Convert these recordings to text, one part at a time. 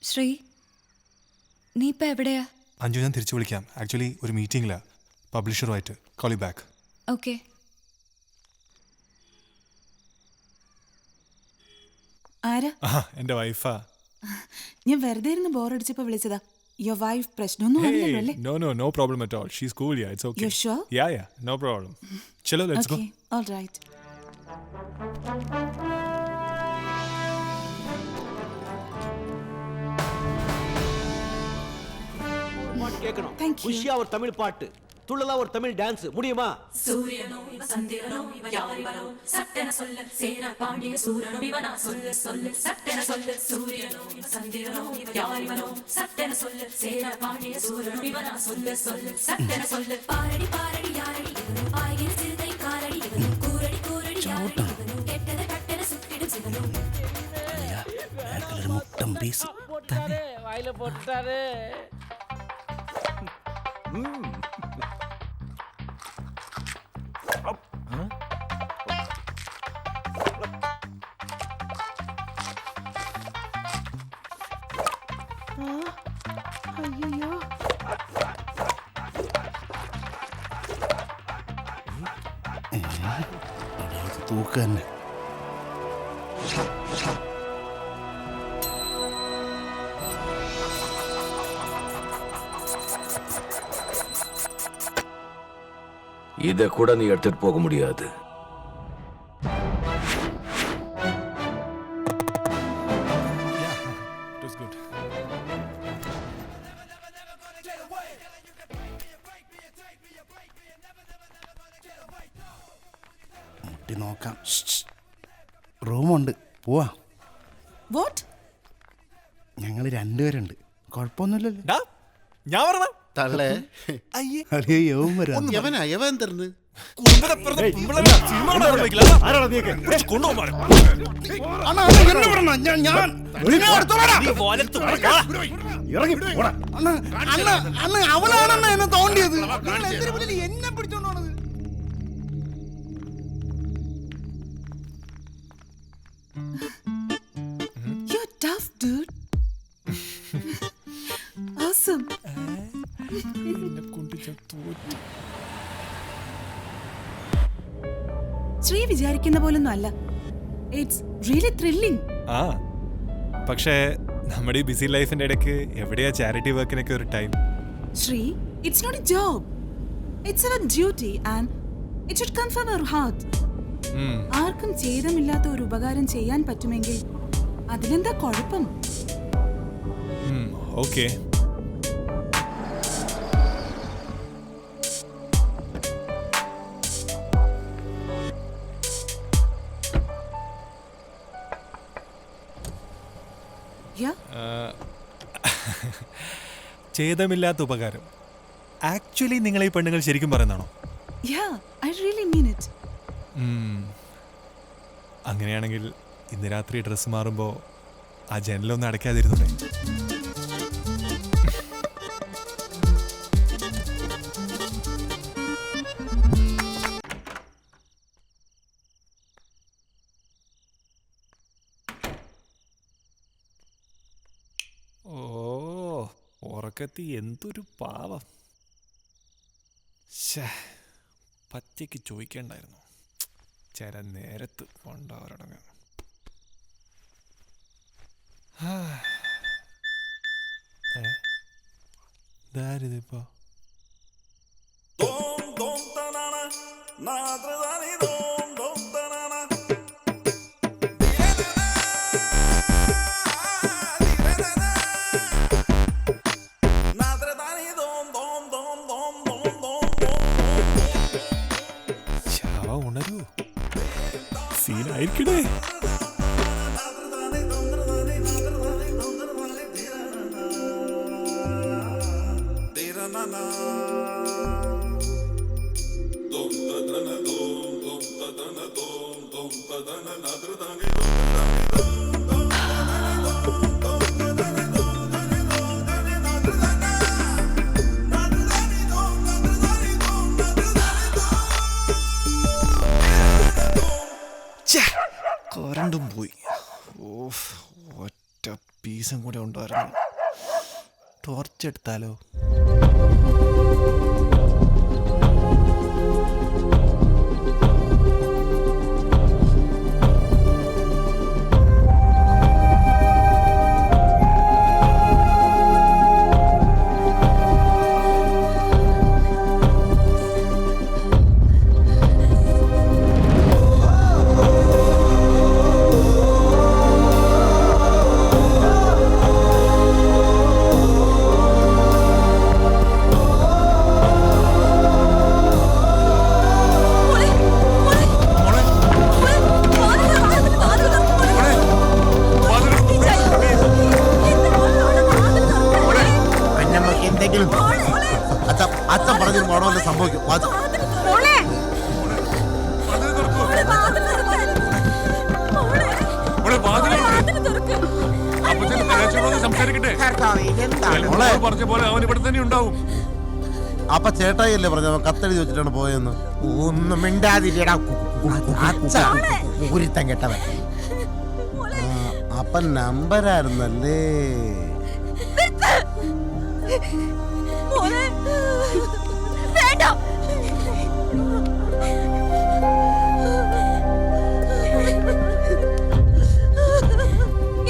ശ്രീ, നീ ഇപ്പം എവിടെയാ? അഞ്ജു, ഞാൻ തിരിച്ചു വിളിക്കാം. ആക്ച്വലി ഒരു മീറ്റിംഗിലാണ് പബ്ലിഷറുമായിട്ട്. Call you back. ഓക്കെ. ആരാ? എൻ്റെ വൈഫാ. ഞാൻ വെറുതെ ഇരുന്ന് ബോറടിച്ചപ്പോ വിളിച്ചതാ. യുവർ വൈഫ് പ്രശ്നമൊന്നും അല്ലല്ലോ അല്ലേ? No problem at all. She's cool, yeah. It's okay. You're sure? Yeah, no problem. Chalo, let's go. Okay, all right. Thank you. உஷியா ஒரு தமிழ் பாட்டு, துள்ளலா ஒரு தமிழ் டான்ஸ், முடியுமா? சூரியனோ இவ சந்திரனோ இவ யாரிவனோ சட்டென சொல்ல சேர பாண்டிய சூரனோ இவனா சொல்ல சொல்ல சட்டென சொல்ல சூரியனோ இவ சந்திரனோ இவ யாரிவனோ சட்டென சொல்ல சேர பாண்டிய சூரனோ இவனா சொல்ல சொல்ல சட்டென சொல்ல பாரடி பாரடி யாரடி இவனோ பாய்கிற சிறுதை காரடி இவனோ கூரடி கூரடி யாரடி இவனோ கெட்டத கட்டென சுட்டிடும் சிவனோ முட்டம் பீஸ் போட்டாரு வாயில போட்டாரு. അയ്യോ, തൂക്ക് തന്നെ. இதை கூட நீ எடுத்துட்டு போக முடியாது. It was good. മുട്ടി നോക്കാം. റൂമുണ്ട്, പോവാ. what? ഞങ്ങൾ രണ്ടുപേരുണ്ട്, കുഴപ്പമൊന്നുമില്ലല്ലോ. ഡാ, ഞാൻ പറഞ്ഞ തള്ളേ അയ്യോ, യവൻ വരാം. യവനാ യവൻ തരുന്ന് അണ്ണാ, എന്നെ വിടണം. ഞാൻ നിന്നെ അടുത്തോളാടാ. ഇറങ്ങി പോടാ. അണ്ണാ, അവനാണെന്നാ എന്നെ തോണ്ടിയത്. നിങ്ങൾ എന്തിനു മുന്നിൽ എന്നെ പിടിച്ചോണ്ട് പോണത്? You're tough, dude. Awesome. Shri വിചാരിക്കുന്ന പോലൊന്നും അല്ല. It's really thrilling. ആ, പക്ഷേ നമ്മുടെ ഈ ബിസി ലൈഫിന്റെ ഇടയ്ക്ക് എവിടെയാ ചാരിറ്റി വർക്കിനൊക്കെ ഒരു time? Sree, it's not a job. It's our duty and it should come from our heart. ആർക്കും ഛേദമില്ലാത്ത ഒരു ഉപകാരം ചെയ്യാൻ പറ്റുമെങ്കിൽ അതിലെന്താ കുഴപ്പം? ഓക്കെ. ഛേദമില്ലാത്ത ഉപകാരം. ആക്ച്വലി നിങ്ങൾ ഈ പെണ്ണുങ്ങൾ ശരിക്കും പറയുന്നതാണോ? Yeah, I really mean it. അങ്ങനെയാണെങ്കിൽ ഇന്ന് രാത്രി ഡ്രസ്സ് മാറുമ്പോൾ ആ ജനലൊന്നും അടയ്ക്കാതിരുന്നൂടെ? ഓ, ഉറക്കത്തി എന്തൊരു പാവം. പച്ചയ്ക്ക് ചോദിക്കണ്ടായിരുന്നു. ചില നേരത്ത് കൊണ്ടവരടങ്ങ്. ഇതാരിതിപ്പോ? ഉണരൂ, സീനായിരിക്കണേ. കറണ്ടും പോയി. ഒറ്റ പീസ് പീസും കൂടെ ഉണ്ടായിരുന്നു. ടോർച്ച് എടുത്താലോ? അച്ഛൻ പറഞ്ഞു മോളെ സംഭവിക്കും. അപ്പൊ ചേട്ടായില്ലേ പറഞ്ഞു അവൻ കത്തെഴുതി വെച്ചിട്ടാണ് പോയെന്ന്. ഒന്നും മിണ്ടാതിരിടാ കുരുത്തം കെട്ടവൻ. അപ്പൊ നമ്പരായിരുന്നല്ലേ?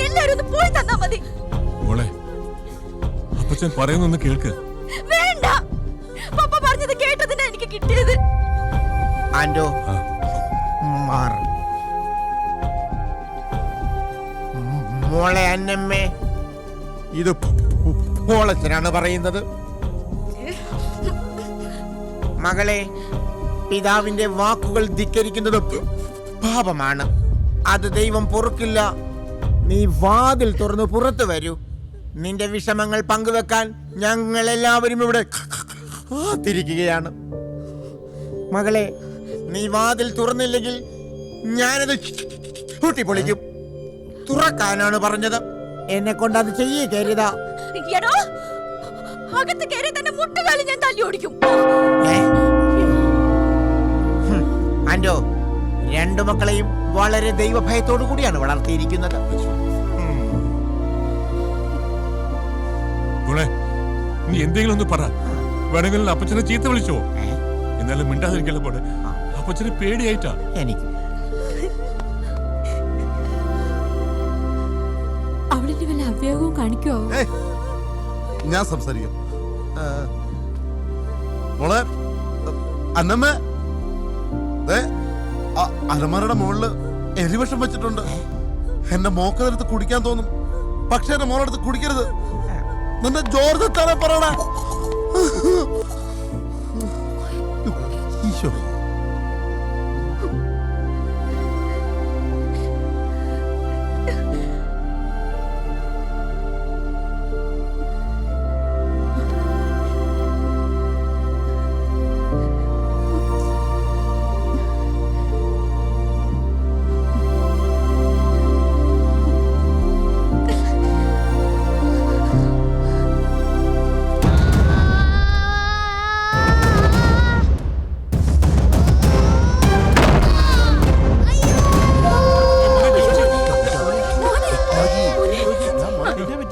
എല്ലാരും പോയി തന്നാ മതി. മോളെ അപ്പച്ചൻ പറയുന്നൊന്ന് കേൾക്ക്. വേണ്ട, പപ്പ പറഞ്ഞത് കേട്ടതിനാ എനിക്ക് കിട്ടിയത്. ആൻഡോ മാർ മോളെ അന്നമ്മേ, ഇത് മോളച്ചനാണ് പറയുന്നത്. മകളെ, പിതാവിന്റെ വാക്കുകൾ ധിക്കരിക്കുന്നത് പാപമാണ്. അത് ദൈവം പൊറുക്കില്ല. നീ വാതിൽ തുറന്ന് പുറത്തു വരൂ. നിന്റെ വിഷമങ്ങൾ പങ്കുവെക്കാൻ ഞങ്ങൾ എല്ലാവരും ഇവിടെ കാത്തിരിക്കുകയാണ്. മകളെ, നീ വാതിൽ തുറന്നില്ലെങ്കിൽ ഞാനത് കൂട്ടിപ്പൊളിക്കും. തുറക്കാനാണ് പറഞ്ഞത്. എന്നെ കൊണ്ട് അത് ചെയ്യേ കരുതാ. അകത്ത് കയറി തന്നെ മുട്ടുകാലി ഞാൻ തല്ലി ഓടിക്കും. ആൻഡോ, രണ്ടു മക്കളെയും വളരെ ദൈവഭയത്തോടു കൂടിയാണ് വളർത്തിയിരിക്കുന്നത്. നീ എന്തെങ്കിലും ഒന്ന് പറ. വേണമെങ്കിൽ അപ്പച്ചനെ ചീത്ത വിളിച്ചോ. എന്നാലും മിണ്ടാതിരിക്കല്ലോ പോലെ. അപ്പച്ചനെ പേടിയായിട്ടാ. എനിക്ക് അവിടെ വല്ല അവ്യവും കാണിക്കുവോ? ഞാൻ സംസാരിക്കും. മോളെ അന്നമ്മ, അലമാരയുടെ മുകളില് എലിവിഷം വെച്ചിട്ടുണ്ട്. എന്റെ മോക്കതെടുത്ത് കുടിക്കാൻ തോന്നും, പക്ഷെ എന്റെ മോളെടുത്ത് കുടിക്കരുത്. നിന്റെ ജോർജ് എത്താനെ പറയണ. ഈശോ,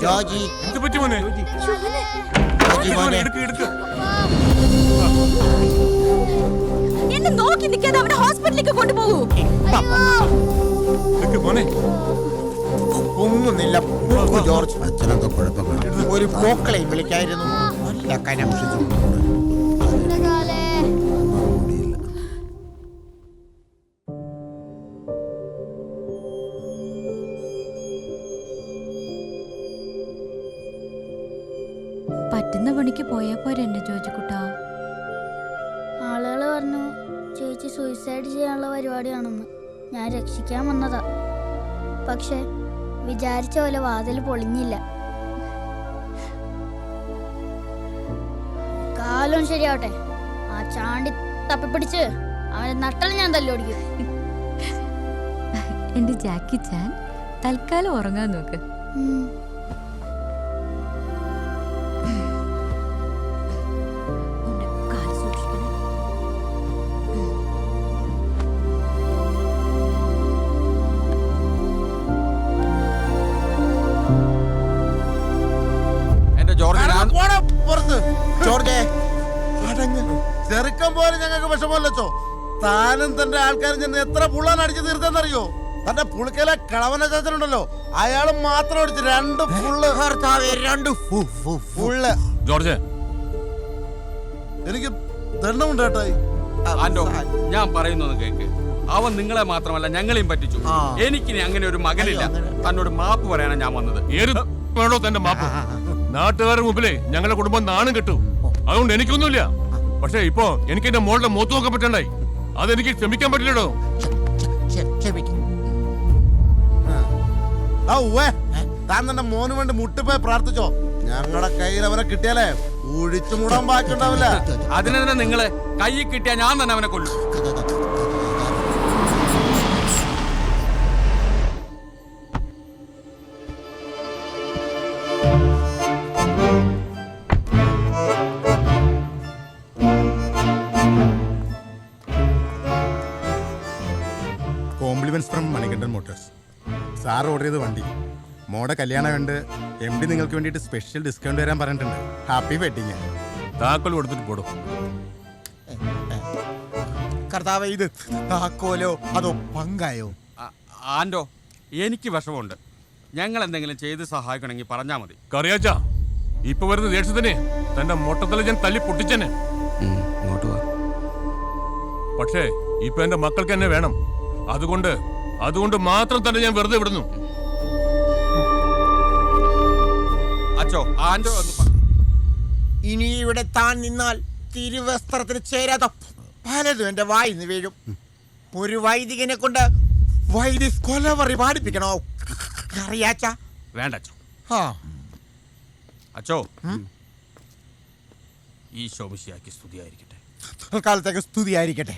ജോജി, എന്ത് പറ്റി മോനെ? ജോജി മോനെ, എന്നെ നോക്കി നിൽക്കാതെ അവനെ ഹോസ്പിറ്റലിലേക്ക് കൊണ്ടുപോകൂ. ഒന്നുമില്ല ജോർജ്. അച്ഛനെന്തോ കുഴപ്പമില്ല. ഒരു പോക്കളെയും വിളിക്കായിരുന്നു. പറ്റുന്ന പണിക്ക് പോയാ പോരെ എന്റെ ജോജിക്കുട്ടാ. ആളുകൾ പറഞ്ഞു ചേച്ചി സൂയിസൈഡ് ചെയ്യാനുള്ള പരിപാടിയാണെന്ന്. ഞാൻ രക്ഷിക്കാൻ വന്നതാ. പക്ഷെ വിചാരിച്ച പോലെ വാതിൽ പൊളിഞ്ഞില്ല. കാലം ശരിയാവട്ടെ. ആ ചാണ്ടി തപ്പിപ്പിടിച്ച് അവന്റെ നട്ടൽ ഞാൻ തല്ലോടിക്കും. എന്റെ ജാക്കി ചാൻ, തൽക്കാലം ഉറങ്ങാൻ നോക്ക്. ജോർജേ അടങ്ങ്. ചെറുക്കം പോലെ ഞങ്ങൾക്ക് വിഷമമല്ലോ. താനും തന്റെ ആൾക്കാരും ചെന്ന് എത്ര പുള്ളാൻ അടിച്ചു തീർത്തെന്നറിയോ? തന്റെ പുളിക്കയിലെ കളവന ചാച്ചനുണ്ടല്ലോ, അയാൾ മാത്രം അടിച്ച് 2 ഫുള്ള്. കർത്താവേ, 2 ഫുള്ള്. ജോർജ്, എനിക്ക് ദണ്ഡമുണ്ട് ഏട്ടായി. ആൻഡോ, ഞാൻ പറയുന്നൊന്ന് കേക്ക്. അവൻ നിങ്ങളെ മാത്രമല്ല ഞങ്ങളെയും പറ്റിച്ചു. എനിക്കിനി അങ്ങനെ ഒരു മകനില്ല. തന്നോട് മാപ്പ് പറയാനാണ് ഞാൻ വന്നത്. വേണോ തന്റെ മാപ്പ്? നാട്ടുകാരുടെ മുമ്പിലേ ഞങ്ങളുടെ കുടുംബം നാണം കെട്ടു. അതുകൊണ്ട് എനിക്കൊന്നുമില്ല. പക്ഷെ ഇപ്പോ എനിക്ക് എന്റെ മോളുടെ മൂത്ത് നോക്കാൻ പറ്റണ്ടായി. അതെനിക്ക് ക്ഷമിക്കാൻ പറ്റില്ലടോ. താൻ തന്റെ മോന് വേണ്ടി മുട്ടിപ്പോയി പ്രാർത്ഥിച്ചോ. ഞങ്ങളുടെ കയ്യിൽ അവനെ കിട്ടിയാലേ ഒഴിച്ചു മൂടാൻ ബാക്കിയുണ്ടാവില്ല. അതിന് തന്നെ നിങ്ങള് കയ്യിൽ കിട്ടിയാ ഞാൻ തന്നെ അവനെ കൊല്ലും. Compliments from Manikandan Motors. Sir order ചെയ്ത വണ്ടി മോടെ കല്യാണം കണ്ട് MD നിങ്ങൾക്ക് വേണ്ടിയിട്ട് സ്പെഷ്യൽ ഡിസ്കൗണ്ട് തരാൻ പറഞ്ഞിട്ടുണ്ട്. Happy wedding. താക്കോൽ കൊടുത്തിട്ട് പോടും. കർത്താവേ, ഇത് താക്കോലോ അതോ പങ്കായോ? ആൻഡോ, എനിക്ക് വിഷമമുണ്ട്. ഞങ്ങൾ എന്തെങ്കിലും ചെയ്ത് സഹായിക്കണമെങ്കിൽ പറഞ്ഞാ മതി. കറിയാച്ച, ഇപ്പൊ വരുന്ന ദേഷ്യത്തിന് തന്റെ മൊട്ടത്തല ഞാൻ തല്ലി പൊട്ടിച്ചെന്നെ. പക്ഷേ ഇപ്പൊ എന്റെ മക്കൾക്ക് എന്നെ വേണം. അതുകൊണ്ട് മാത്രം തന്നെ ഞാൻ വെറുതെ വിടുന്നു. അച്ചോ, ആൻഡോ ഇനി ഇവിടെ താൻ നിന്നാൽ തിരുവസ്ത്രത്തിന് ചേരാത്ത പലതും എന്റെ വായിന്ന് വീഴും. ഒരു വൈദികനെ കൊണ്ട് വൈദ്യ കൊലവറി പാടിപ്പിക്കണോ? അറിയാച്ച വേണ്ട അച്ചോ. അച്ചോ, ഈ ശോഭിശിയാക്കി സ്തുതിയായിരിക്കട്ടെ. കാലത്തേക്ക് സ്തുതിയായിരിക്കട്ടെ.